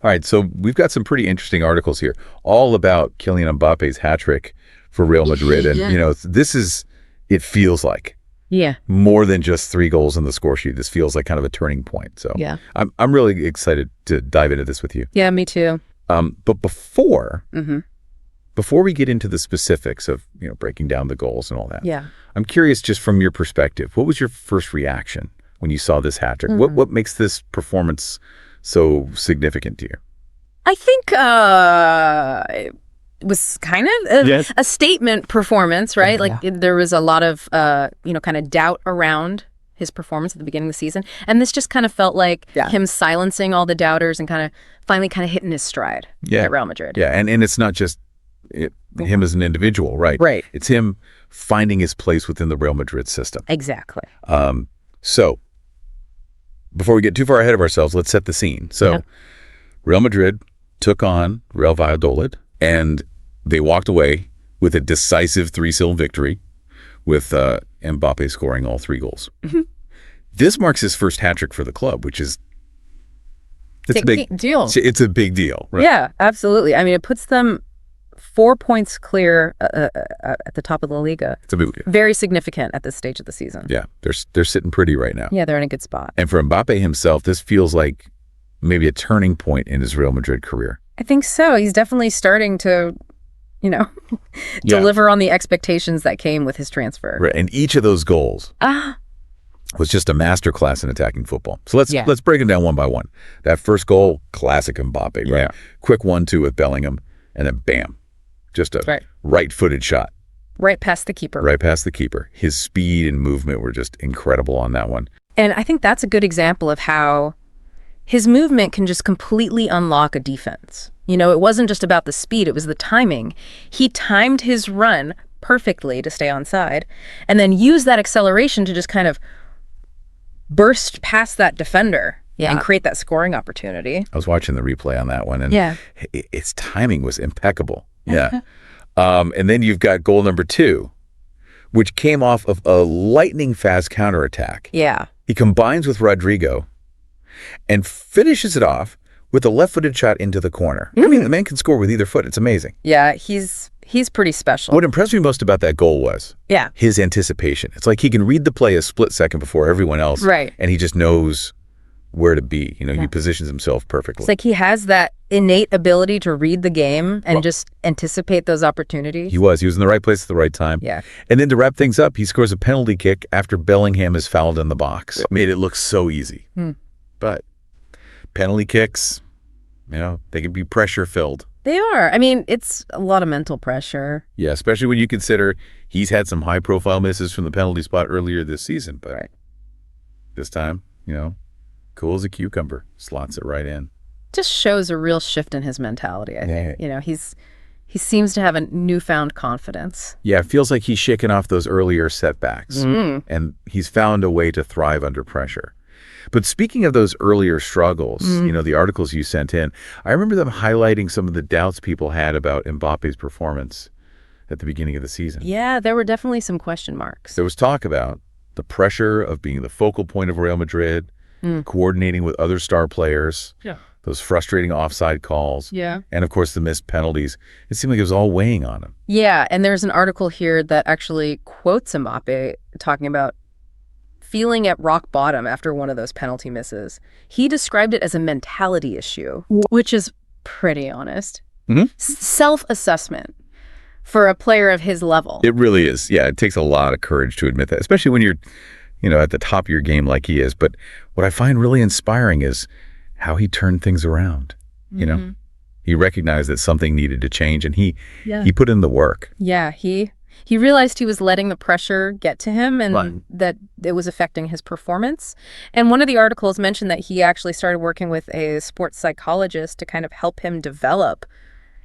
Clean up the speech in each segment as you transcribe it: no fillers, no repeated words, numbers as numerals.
All right, so we've got some pretty interesting articles here, all about Kylian Mbappe's hat trick for Real Madrid. And, it feels like more than just 3 goals in the score sheet. This feels like kind of a turning point. So I'm really excited to dive into this with you. Yeah, me too. But before we get into the specifics of, breaking down the goals and all that, I'm curious, just from your perspective, what was your first reaction when you saw this hat trick? What makes this performance so significant to you? I think it was kind of a statement performance, right? Like there was a lot of, kind of doubt around his performance at the beginning of the season. And this just kind of felt like him silencing all the doubters and kind of finally kind of hitting his stride at Real Madrid. Yeah, and it's not just him as an individual, right? Right. It's him finding his place within the Real Madrid system. Exactly. So before we get too far ahead of ourselves, let's set the scene. So Real Madrid took on Real Valladolid, and they walked away with a decisive 3-0 victory, with Mbappé scoring all 3 goals. This marks his first hat-trick for the club, which is a big deal. It's a big deal. Right? Yeah, absolutely. I mean, it puts them 4 points clear at the top of the LaLiga. It's a big deal. Very significant at this stage of the season. Yeah, they're sitting pretty right now. Yeah, they're in a good spot. And for Mbappé himself, this feels like maybe a turning point in his Real Madrid career. I think so. He's definitely starting to, deliver on the expectations that came with his transfer. Right, and each of those goals was just a masterclass in attacking football. So let's break them down one by one. That first goal, classic Mbappé, right? Yeah. Quick 1-2 with Bellingham, and then bam, just a right-footed shot. Right past the keeper. Right past the keeper. His speed and movement were just incredible on that one. And I think that's a good example of how his movement can just completely unlock a defense. It wasn't just about the speed, it was the timing. He timed his run perfectly to stay onside, and then used that acceleration to just kind of burst past that defender and create that scoring opportunity. I was watching the replay on that one, and its timing was impeccable. Yeah. And then you've got goal number 2, which came off of a lightning-fast counterattack. Yeah. He combines with Rodrigo and finishes it off with a left-footed shot into the corner. I mean, the man can score with either foot. It's amazing. Yeah, he's pretty special. What impressed me most about that goal was his anticipation. It's like he can read the play a split second before everyone else, right? And he just knows where to be. He positions himself perfectly. It's like he has that innate ability to read the game and just anticipate those opportunities. He was in the right place at the right time. Yeah. And then to wrap things up, he scores a penalty kick after Bellingham is fouled in the box. Made it look so easy. But penalty kicks, they can be pressure-filled. They are. I mean, it's a lot of mental pressure. Yeah, especially when you consider he's had some high-profile misses from the penalty spot earlier this season. But this time, cool as a cucumber, slots it right in. Just shows a real shift in his mentality, I think. He seems to have a newfound confidence. Yeah, it feels like he's shaken off those earlier setbacks. And he's found a way to thrive under pressure. But speaking of those earlier struggles, the articles you sent in, I remember them highlighting some of the doubts people had about Mbappe's performance at the beginning of the season. Yeah, there were definitely some question marks. There was talk about the pressure of being the focal point of Real Madrid, coordinating with other star players, those frustrating offside calls, and of course the missed penalties. It seemed like it was all weighing on him. Yeah, and there's an article here that actually quotes Mbappé talking about feeling at rock bottom after one of those penalty misses. He described it as a mentality issue, which is pretty honest. Self-assessment for a player of his level. It really is. Yeah, it takes a lot of courage to admit that, especially when you're, at the top of your game like he is. But what I find really inspiring is how he turned things around. He recognized that something needed to change, and he put in the work. Yeah, he realized he was letting the pressure get to him and that it was affecting his performance. And one of the articles mentioned that he actually started working with a sports psychologist to kind of help him develop,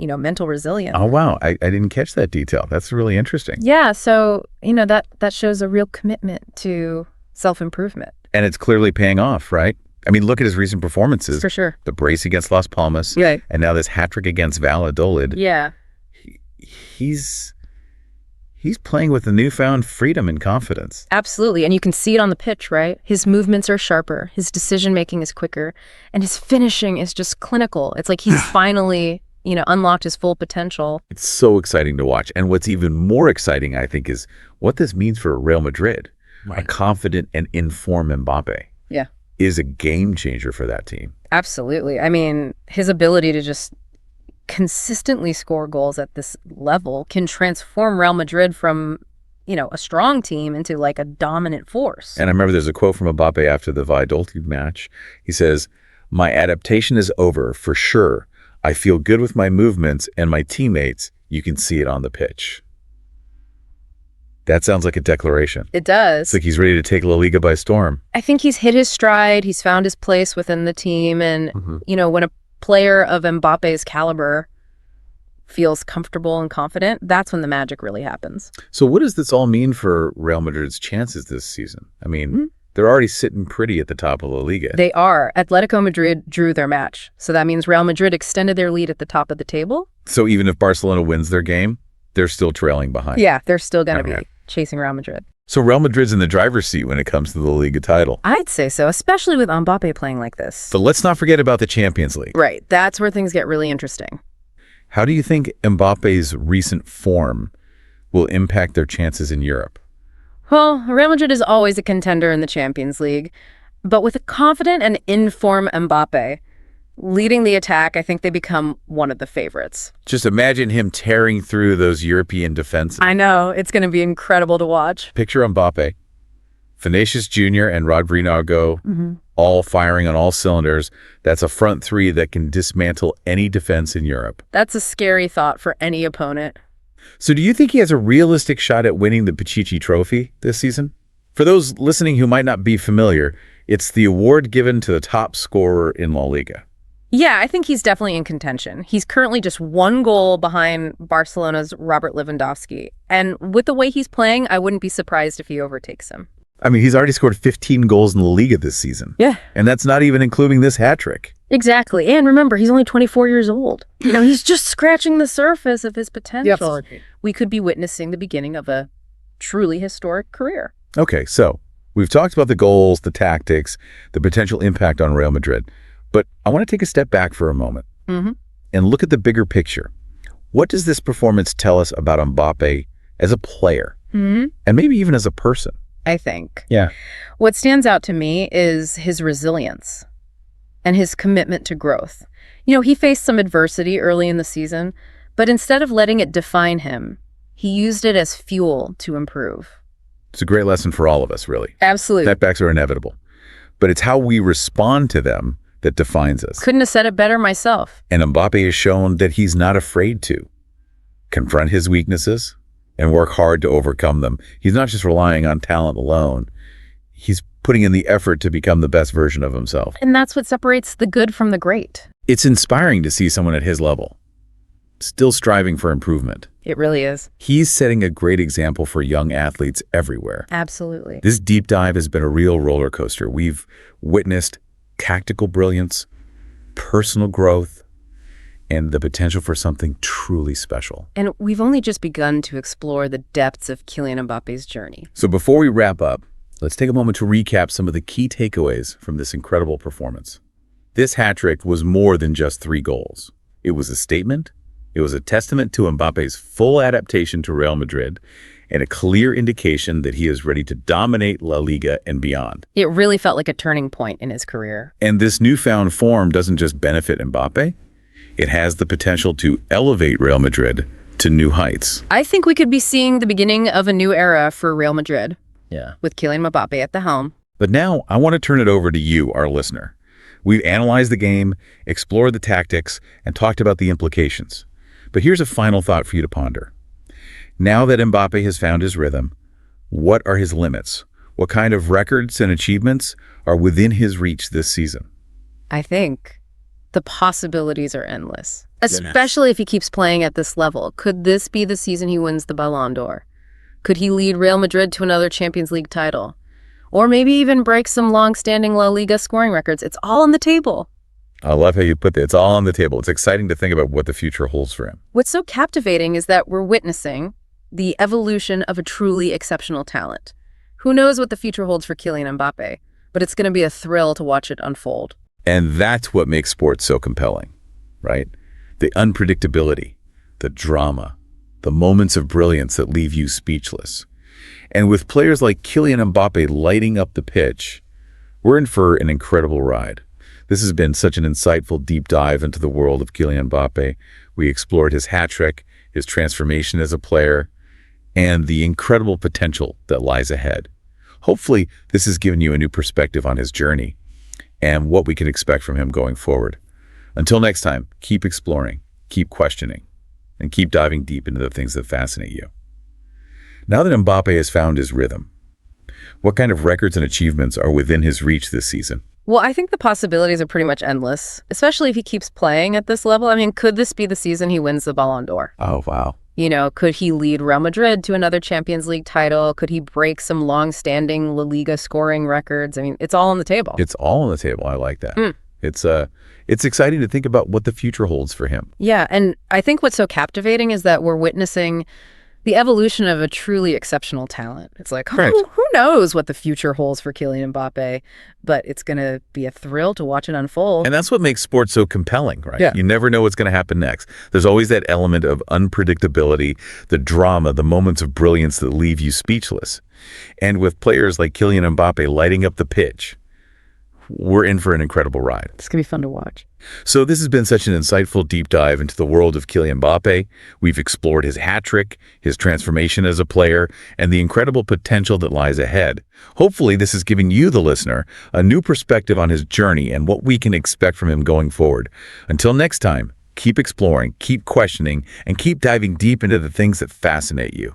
mental resilience. Oh, wow. I didn't catch that detail. That's really interesting. Yeah. So, that shows a real commitment to self-improvement. And it's clearly paying off, right? I mean, look at his recent performances. For sure. The brace against Las Palmas. Right. And now this hat trick against Valladolid. Yeah. he's playing with a newfound freedom and confidence. Absolutely. And you can see it on the pitch, right? His movements are sharper. His decision-making is quicker. And his finishing is just clinical. It's like he's finally, unlocked his full potential. It's so exciting to watch. And what's even more exciting, I think, is what this means for Real Madrid. Right. A confident and informed Mbappé is a game changer for that team. Absolutely. I mean, his ability to just consistently score goals at this level can transform Real Madrid from, a strong team into like a dominant force. And I remember there's a quote from Mbappé after the Valladolid match. He says, "My adaptation is over for sure. I feel good with my movements and my teammates. You can see it on the pitch." That sounds like a declaration. It does. It's like he's ready to take LaLiga by storm. I think he's hit his stride. He's found his place within the team. And, when a player of Mbappe's caliber feels comfortable and confident, that's when the magic really happens. So what does this all mean for Real Madrid's chances this season? I mean, they're already sitting pretty at the top of La Liga. They are. Atletico Madrid drew their match. So that means Real Madrid extended their lead at the top of the table. So even if Barcelona wins their game, they're still trailing behind. Yeah, they're still going to be chasing Real Madrid. So Real Madrid's in the driver's seat when it comes to the La Liga title. I'd say so, especially with Mbappé playing like this. But let's not forget about the Champions League. Right. That's where things get really interesting. How do you think Mbappe's recent form will impact their chances in Europe? Well, Real Madrid is always a contender in the Champions League. But with a confident and informed Mbappé leading the attack, I think they become one of the favorites. Just imagine him tearing through those European defenses. I know. It's going to be incredible to watch. Picture Mbappé, Vinicius Jr., and Rodrigo all firing on all cylinders. That's a front three that can dismantle any defense in Europe. That's a scary thought for any opponent. So do you think he has a realistic shot at winning the Pichichi Trophy this season? For those listening who might not be familiar, it's the award given to the top scorer in La Liga. Yeah, I think he's definitely in contention. He's currently just one goal behind Barcelona's Robert Lewandowski. And with the way he's playing, I wouldn't be surprised if he overtakes him. I mean, he's already scored 15 goals in La Liga this season. Yeah. And that's not even including this hat trick. Exactly. And remember, he's only 24 years old. He's just scratching the surface of his potential. Yep. We could be witnessing the beginning of a truly historic career. Okay, so we've talked about the goals, the tactics, the potential impact on Real Madrid. But I want to take a step back for a moment and look at the bigger picture. What does this performance tell us about Mbappé as a player and maybe even as a person? I think. Yeah. What stands out to me is his resilience and his commitment to growth. He faced some adversity early in the season, but instead of letting it define him, he used it as fuel to improve. It's a great lesson for all of us, really. Absolutely. Setbacks are inevitable, but it's how we respond to them that defines us. Couldn't have said it better myself. And Mbappé has shown that he's not afraid to confront his weaknesses and work hard to overcome them. He's not just relying on talent alone. He's putting in the effort to become the best version of himself. And that's what separates the good from the great. It's inspiring to see someone at his level still striving for improvement. It really is. He's setting a great example for young athletes everywhere. Absolutely. This deep dive has been a real roller coaster. We've witnessed tactical brilliance, personal growth, and the potential for something truly special. And we've only just begun to explore the depths of Kylian Mbappe's journey. So before we wrap up, let's take a moment to recap some of the key takeaways from this incredible performance. This hat-trick was more than just 3 goals. It was a statement, it was a testament to Mbappe's full adaptation to Real Madrid, and a clear indication that he is ready to dominate La Liga and beyond. It really felt like a turning point in his career. And this newfound form doesn't just benefit Mbappé, it has the potential to elevate Real Madrid to new heights. I think we could be seeing the beginning of a new era for Real Madrid. Yeah. With Kylian Mbappé at the helm. But now I want to turn it over to you, our listener. We've analyzed the game, explored the tactics, and talked about the implications. But here's a final thought for you to ponder. Now that Mbappé has found his rhythm, what are his limits? What kind of records and achievements are within his reach this season? I think the possibilities are endless, especially if he keeps playing at this level. Could this be the season he wins the Ballon d'Or? Could he lead Real Madrid to another Champions League title? Or maybe even break some long-standing La Liga scoring records? It's all on the table. I love how you put that. It's all on the table. It's exciting to think about what the future holds for him. What's so captivating is that we're witnessing the evolution of a truly exceptional talent. Who knows what the future holds for Kylian Mbappé, but it's going to be a thrill to watch it unfold. And that's what makes sports so compelling, right? The unpredictability, the drama, the moments of brilliance that leave you speechless. And with players like Kylian Mbappé lighting up the pitch, we're in for an incredible ride. This has been such an insightful deep dive into the world of Kylian Mbappé. We explored his hat-trick, his transformation as a player, and the incredible potential that lies ahead. Hopefully, this has given you a new perspective on his journey and what we can expect from him going forward. Until next time, keep exploring, keep questioning, and keep diving deep into the things that fascinate you. Now that Mbappé has found his rhythm, what kind of records and achievements are within his reach this season? Well, I think the possibilities are pretty much endless, especially if he keeps playing at this level. I mean, could this be the season he wins the Ballon d'Or? Oh, wow. You know, could he lead Real Madrid to another Champions League title? Could he break some long-standing LaLiga scoring records? I mean, it's all on the table. It's all on the table. I like that. It's exciting to think about what the future holds for him. Yeah, and I think what's so captivating is that we're witnessing the evolution of a truly exceptional talent. It's like, who knows what the future holds for Kylian Mbappé, but it's going to be a thrill to watch it unfold. And that's what makes sports so compelling, right? Yeah. You never know what's going to happen next. There's always that element of unpredictability, the drama, the moments of brilliance that leave you speechless. And with players like Kylian Mbappé lighting up the pitch, we're in for an incredible ride. It's going to be fun to watch. So this has been such an insightful deep dive into the world of Kylian Mbappé. We've explored his hat-trick, his transformation as a player, and the incredible potential that lies ahead. Hopefully this is giving you, the listener, a new perspective on his journey and what we can expect from him going forward. Until next time, keep exploring, keep questioning, and keep diving deep into the things that fascinate you.